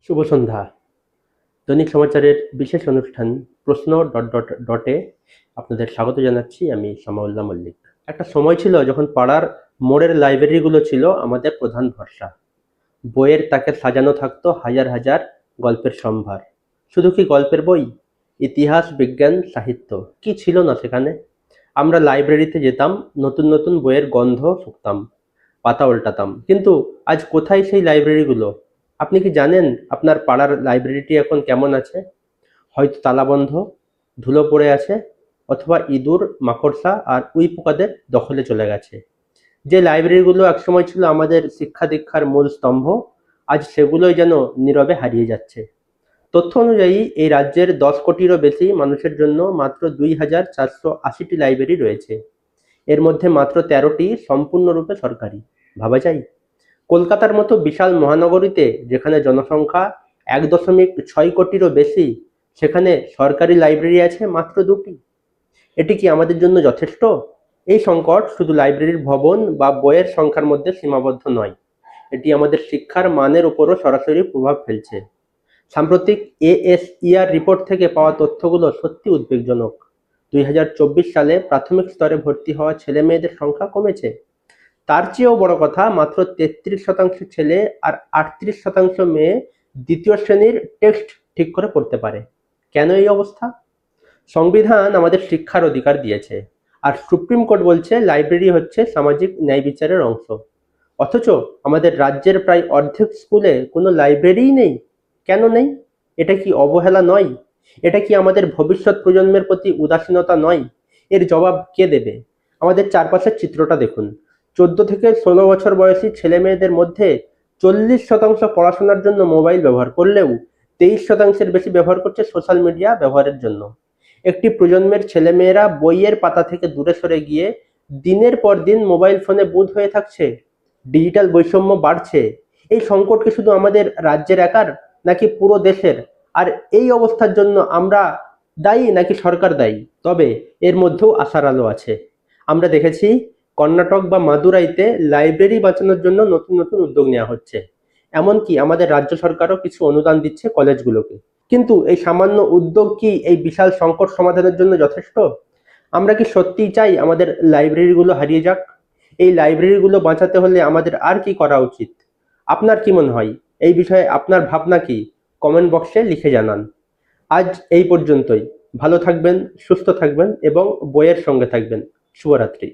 শুভ সন্ধ্যা। দৈনিক সমাচারের বিশেষ অনুষ্ঠান প্রশ্ন ডট ডট ডটে আপনাদের স্বাগত জানাচ্ছি। আমি সামাউল্লাহ মল্লিক। একটা সময় ছিল যখন পাড়ার মোড়ের লাইব্রেরিগুলো ছিল আমাদের প্রধান ভরসা। বইয়ের তাকে সাজানো থাকতো হাজার হাজার গল্পের সম্ভার। শুধু কি গল্পের বই, ইতিহাস, বিজ্ঞান, সাহিত্য কি ছিল না সেখানে? আমরা লাইব্রেরিতে যেতাম, নতুন নতুন বইয়ের গন্ধ শুকতাম, পাতা উল্টাতাম। কিন্তু আজ কোথায় সেই লাইব্রেরিগুলো? আপনি কি জানেন আপনার পাড়ার লাইব্রেরিটি এখন কেমন আছে? হয়তো তালাবন্ধ, ধুলো পড়ে আছে, অথবা ইঁদুর, মাকড়সা আর উই পোকাদের দখলে চলে গেছে। যে লাইব্রেরিগুলো একসময় ছিল আমাদের শিক্ষা দীক্ষার মূল স্তম্ভ, আজ সেগুলোই যেন নীরবে হারিয়ে যাচ্ছে। তথ্য অনুযায়ী এই রাজ্যের 10 কোটিরও বেশি মানুষের জন্য মাত্র 2480টি লাইব্রেরি রয়েছে। এর মধ্যে মাত্র 13টি সম্পূর্ণরূপে সরকারি। ভাবা যায়? কলকাতার মতো বিশাল মহানগরীতে যেখানে জনসংখ্যা 1.6 কোটিরও বেশি, সেখানে সরকারি লাইব্রেরি আছে মাত্র 2টি। এটি কি আমাদের জন্য যথেষ্ট? এই সংকট শুধু লাইব্রেরির ভবন বা বইয়ের সংখ্যার মধ্যে সীমাবদ্ধ নয়, এটি আমাদের শিক্ষার মানের উপরও সরাসরি প্রভাব ফেলছে। সাম্প্রতিক এএসইআর রিপোর্ট থেকে পাওয়া তথ্যগুলো সত্যি উদ্বেগজনক। 2024 সালে প্রাথমিক স্তরে ভর্তি হওয়া ছেলে মেয়েদের সংখ্যা কমেছে। তার চেয়েও বড় কথা, মাত্র 33% ছেলে আর 38% মেয়ে দ্বিতীয় শ্রেণীর টেক্সট ঠিক করে পড়তে পারে। কেন এই অবস্থা? সংবিধান আমাদের শিক্ষার অধিকার দিয়েছে, আর সুপ্রিম কোর্ট বলছে লাইব্রেরি হচ্ছে সামাজিক ন্যায় বিচারের অংশ। অথচ আমাদের রাজ্যের প্রায় অর্ধেক স্কুলে কোনো লাইব্রেরিই নেই। কেন নেই? এটা কি অবহেলা নয়? এটা কি আমাদের ভবিষ্যৎ প্রজন্মের প্রতি উদাসীনতা নয়? এর জবাব কে দেবে? আমাদের চারপাশের চিত্রটা দেখুন। 14 থেকে 16 বছর বয়সী ছেলে মেয়েদের মধ্যে 40% পড়াশোনার জন্য মোবাইল ব্যবহার করলেও 23%-এর বেশি ব্যবহার করছে সোশ্যাল মিডিয়া ব্যবহারের জন্য। একটি প্রজন্মের ছেলেমেয়েরা বইয়ের পাতা থেকে দূরে সরে গিয়ে দিনের পর দিন মোবাইল ফোনে বুঁদ হয়ে থাকছে। ডিজিটাল বৈষম্য বাড়ছে। এই সংকট কি শুধু আমাদের রাজ্যের একার, নাকি পুরো দেশের? আর এই অবস্থার জন্য আমরা দায়ী নাকি সরকার দায়ী? তবে এর মধ্যেও আশার আলো আছে। আমরা দেখেছি কর্ণাটক বা মাদুরাইতে লাইব্রেরি বাঁচানোর জন্য নতুন নতুন উদ্যোগ নেওয়া হচ্ছে। এমনকি আমাদের রাজ্য সরকারও কিছু অনুদান দিচ্ছে কলেজগুলোকে। কিন্তু এই সামান্য উদ্যোগ কি এই বিশাল সংকট সমাধানের জন্য যথেষ্ট? আমরা কি সত্যিই চাই আমাদের লাইব্রেরিগুলো হারিয়ে যাক? এই লাইব্রেরিগুলো বাঁচাতে হলে আমাদের আর কি করা উচিত? আপনার কি মনে হয়? এই বিষয়ে আপনার ভাবনা কি? কমেন্ট বক্সে লিখে জানান। আজ এই পর্যন্তই। ভালো থাকবেন, সুস্থ থাকবেন এবং বইয়ের সঙ্গে থাকবেন। শুভরাত্রি।